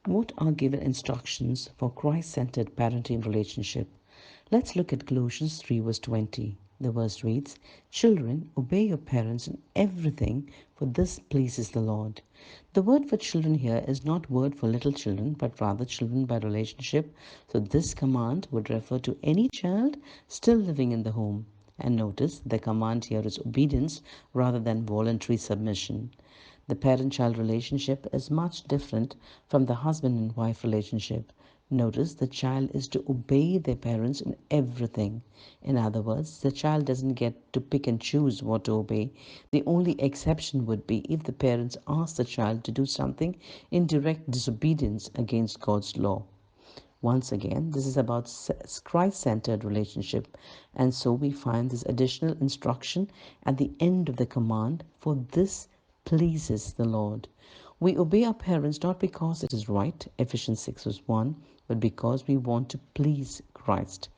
What are given instructions for Christ-centered parenting relationship? Let's look at Colossians 3 verse 20. The verse reads, "Children, obey your parents in everything, for this pleases the Lord." The word for children here is not word for little children, but rather children by relationship. So this command would refer to any child still living in the home. And notice the command here is obedience rather than voluntary submission. The parent-child relationship is much different from the husband and wife relationship. Notice the child is to obey their parents in everything. In other words, the child doesn't get to pick and choose what to obey. The only exception would be if the parents ask the child to do something in direct disobedience against God's law. Once again, this is about Christ-centered relationship, and so we find this additional instruction at the end of the command, "For this pleases the Lord." We obey our parents not because it is right, Ephesians 6 verse 1, but because we want to please Christ.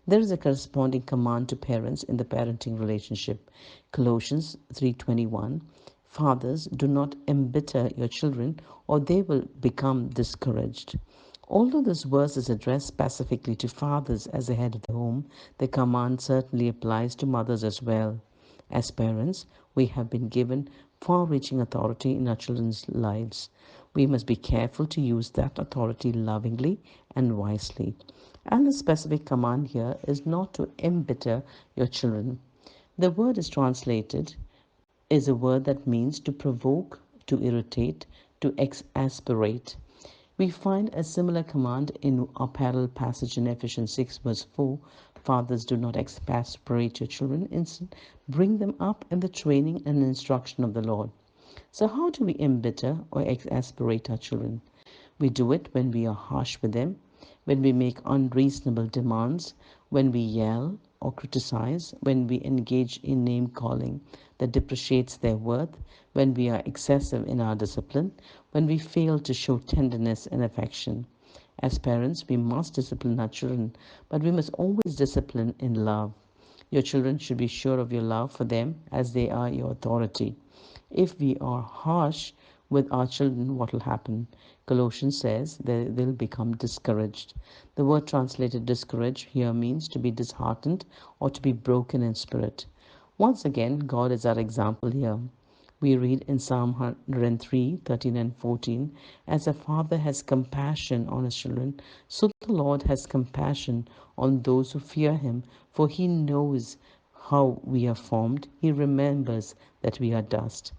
There is a corresponding command to parents in the parenting relationship. Colossians 3:21, "Fathers, do not embitter your children, or they will become discouraged." Although this verse is addressed specifically to fathers as the head of the home, the command certainly applies to mothers as well. As parents, we have been given far-reaching authority in our children's lives. We must be careful to use that authority lovingly and wisely. And the specific command here is not to embitter your children. The word is a word that means to provoke, to irritate, to exasperate. We find a similar command in our parallel passage in Ephesians 6 verse 4. "Fathers, do not exasperate your children, instead bring them up in the training and instruction of the Lord." So how do we embitter or exasperate our children? We do it when we are harsh with them, when we make unreasonable demands, when we yell or criticize, when we engage in name calling that depreciates their worth, when we are excessive in our discipline, when we fail to show tenderness and affection. As parents, we must discipline our children, but we must always discipline in love. Your children should be sure of your love for them as they are your authority. If we are harsh with our children, what will happen? Colossians says they'll become discouraged. The word translated discouraged here means to be disheartened or to be broken in spirit. Once again, God is our example here. We read in Psalm 103, 13 and 14, "As a father has compassion on his children, so the Lord has compassion on those who fear him, for he knows how we are formed. He remembers that we are dust."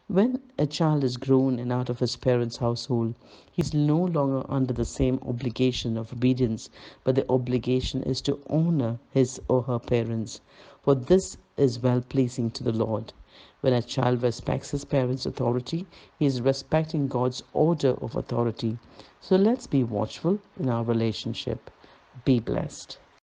When a child is grown and out of his parents' household, he is no longer under the same obligation of obedience, but the obligation is to honor his or her parents, for this is well pleasing to the Lord. When a child respects his parents' authority, he is respecting God's order of authority. So let's be watchful in our relationship. Be blessed.